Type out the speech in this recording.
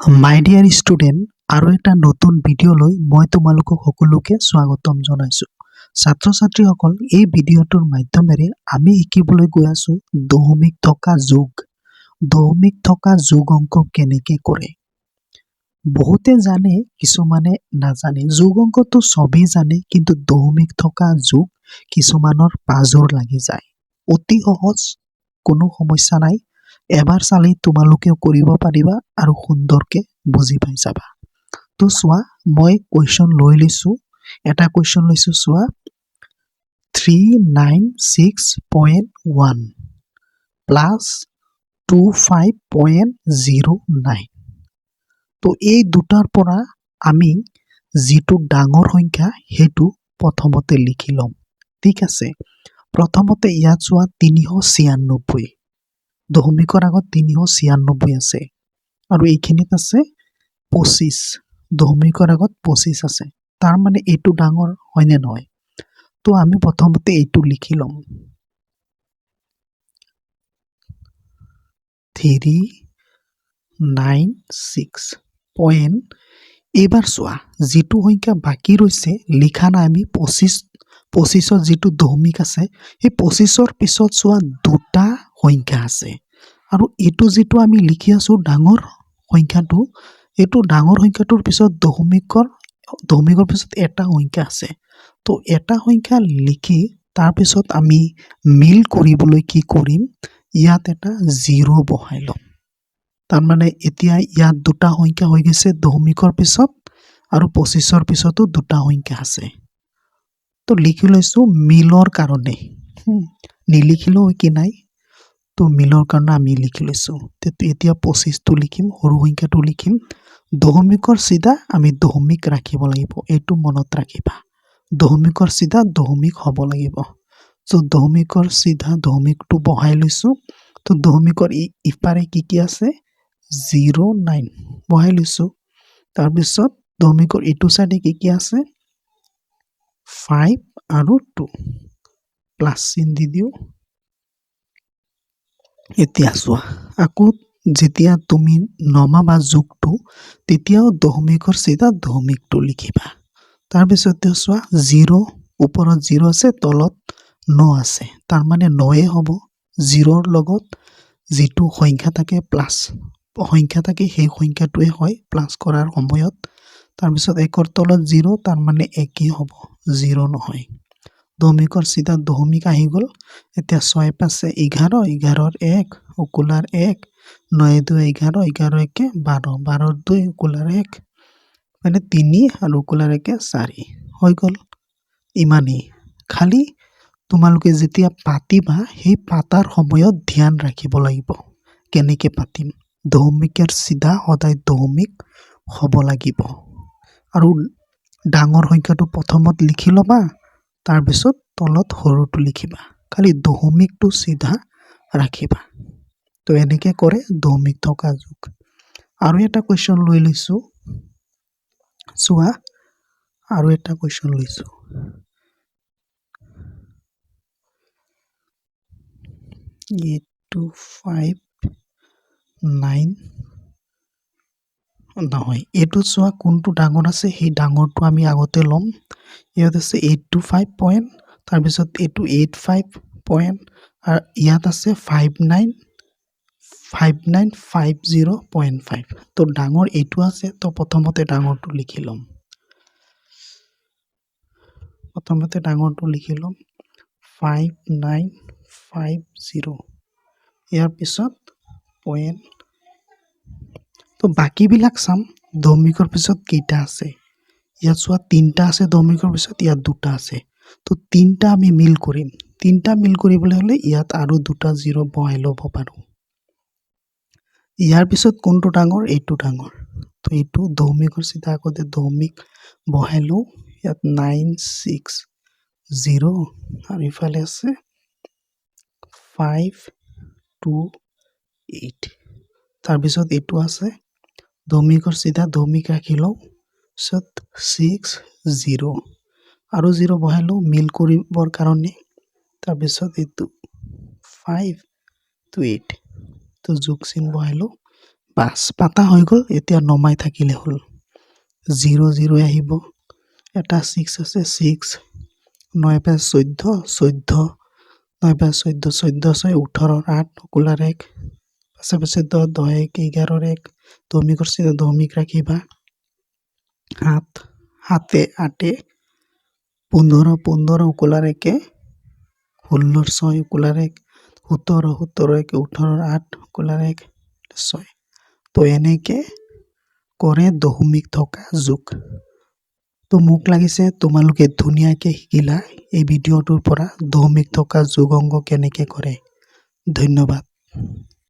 মাই dear student, আৰু এটা নতুন ভিডিঅ'লৈ মই তোমালোকক সকলোকে স্বাগতম জনাইছোঁ। ছাত্ৰ ছাত্ৰীসকল, এই ভিডিঅ'টোৰ মাধ্যমেৰে আমি শিকিবলৈ গৈ আছোঁ দশমিক থকা যোগ। দশমিক থকা যোগ অংক কেনেকৈ কৰে। বহুতে জানে, কিছুমানে নাজানে। যোগ অংকটো চবেই জানে, কিন্তু দশমিক থকা যোগ কিছুমানৰ পাজৰ লাগি যায়। অতি সহজ, কোনো সমস্যা নাই। এবাৰ চালে তোমালোকেও কৰিব পাৰিবা আৰু সুন্দৰকে বুজি পাই যাবা। তো চোৱা, মই কুৱেশ্যন লৈ লৈছোঁ। এটা কুৱেশ্যন লৈছোঁ, চোৱা 396.1 প্লাছ 25.09। তো এই দুটাৰ পৰা আমি যিটো ডাঙৰ সংখ্যা সেইটো প্ৰথমতে লিখি ল'ম। ঠিক আছে, প্ৰথমতে ইয়াত চোৱা 396। দশমিকৰ আগত 396 আছে, আৰু এইখিনিত আছে 25। দশমিকৰ আগত 25 আছে, তাৰ মানে এইটো ডাঙৰ হয়নে নহয়? তো আমি প্ৰথমতে এইটো লিখি ল'ম, 396 পইণ্ট। এইবাৰ চোৱা, যিটো সংখ্যা বাকী ৰৈছে লিখা নাই আমি, 25ৰ যিটো দশমিক আছে, সেই 25ৰ পিছত চোৱা দুটা সংখ্যা আছে, আৰু এইটো যিটো আমি লিখি আছোঁ ডাঙৰ সংখ্যাটো, এইটো ডাঙৰ সংখ্যাটোৰ পিছত দশমিকৰ পিছত এটা সংখ্যা আছে। তো এটা সংখ্যা লিখি তাৰপিছত আমি মিল কৰিবলৈ কি কৰিম, ইয়াত এটা 0 বহাই ল'ম। তাৰমানে এতিয়া ইয়াত দুটা সংখ্যা হৈ গৈছে দশমিকৰ পিছত, আৰু 25ৰ পিছতো দুটা সংখ্যা আছে। তো লিখি লৈছোঁ মিলৰ কাৰণে, নিলিখিলেও কি নাই। তো মিলৰ কাৰণে আমি লিখি লৈছোঁ। এতিয়া 25টো লিখিম, সৰু সংখ্যাটো লিখিম। দশমিকৰ চিধা আমি দশমিক ৰাখিব লাগিব, এইটো মনত ৰাখিবা। দশমিকৰ চিধা দশমিক হ'ব লাগিব। চ' দশমিকৰ চিধা দশমিকটো বহাই লৈছোঁ। তো দশমিকৰ ইপাৰে কি কি আছে, 09 বহাই লৈছোঁ। তাৰপিছত দশমিকৰ ইটো চাইডে কি কি আছে, 5 আৰু 2 প্লাছ চিন দি দিওঁ। এতিয়া চোৱা, আকৌ যেতিয়া তুমি নমাবা যোগটো, তেতিয়াও দশমিকৰ চিধা দশমিকটো লিখিবা। তাৰপিছতে চোৱা 0, ওপৰত 0 আছে, তলত 9 আছে, তাৰমানে 9 হ'ব। 0ৰ লগত যিটো সংখ্যা থাকে, প্লাছ সংখ্যা থাকে, সেই সংখ্যাটোৱে হয় প্লাছ কৰাৰ সময়ত। তাৰপিছত 1ৰ তলত 0, তাৰমানে 1 হ'ব, 0 নহয়। দশমিকৰ চিধা দশমিক আহি গ'ল। এতিয়া 6 5 11, 11ৰ 1, ওকুলাৰ 1, 9 2 11, 11 1 12, 12ৰ 2, ওকুলাৰ 1, মানে 3 আৰু ওকুলাৰ 1 4 হৈ গ'ল। ইমানেই। খালি তোমালোকে যেতিয়া পাতিবা, সেই পাতাৰ সময়ত ধ্যান ৰাখিব লাগিব কেনেকৈ পাতিম। দশমিকৰ চিধা সদায় দশমিক হ'ব লাগিব, আৰু ডাঙৰ সংখ্যাটো প্ৰথমত লিখি ল'বা, তাৰপিছত তলত সৰুটো লিখিবা। খালি দশমিকটো চিধা ৰাখিবা। তো এনেকৈ কৰে দশমিক থকা যোগ। আৰু এটা কুৱেশ্যন লৈ লৈছোঁ, চোৱা, আৰু এটা কুৱেশ্যন লৈছোঁ, 829 নহয়, এইটো চোৱা কোনটো ডাঙৰ আছে, সেই ডাঙৰটো আমি আগতে ল'ম। ইয়াত আছে 825 পইণ্ট, তাৰপিছত এইটো 85 পইণ্ট, আৰু ইয়াত আছে 5950.5। তো ডাঙৰ এইটো আছে, তো প্ৰথমতে ডাঙৰটো লিখি ল'ম। প্ৰথমতে ডাঙৰটো লিখি ল'ম, 5950। ইয়াৰ পিছত পইণ্ট। তো বাকীবিলাক চাম, দশমিকৰ পিছত কেইটা আছে। ইয়াত চোৱা 3টা আছে দশমিকৰ পিছত, ইয়াত 2টা আছে। তো 3টা আমি মিল কৰিম। 3টা মিল কৰিবলৈ হ'লে ইয়াত আৰু 2টা 0 বহাই ল'ব পাৰোঁ। ইয়াৰ পিছত কোনটো ডাঙৰ, এইটো ডাঙৰ। তো এইটো দশমিকৰ চিধা আগতে দশমিক বহাই লওঁ। ইয়াত 960, আৰু ইফালে আছে 528। তাৰপিছত এইটো আছে, দশমিকৰ চিধা দশমিক ৰাখি লওঁ, পিছত 60, আৰু 0 বহাই লওঁ মিল কৰিবৰ কাৰণে। তাৰপিছত এইটো 528, তো যোগ চিন বহাই লওঁ, বাছ পাতা হৈ গ'ল। এতিয়া নমাই থাকিলে হ'ল 0 0 আহিব এটা 6 আছে 6 9 5 14 14 9 5 14 14 6 18 8 ওকুলাৰ 1 পাছে পাছে 10 10 1 11 1 দহমিক কৰিছে দহমিক ৰাখিবা 7 7 8 15 15 ওকুলাৰ 1 16 6 ওকুলাৰ 1 17 17 1 18 8 ওকুলাৰ 1 6 তো এনেকে কৰে দহমিক থকা যোগ। তো মোক লাগিছে তোমালোকে ধুনীয়াকে শিকিলা এই ভিডিঅ'টোৰ পৰা দহমিক থকা যোগ অংক কেনেকে কৰে। ধন্যবাদ।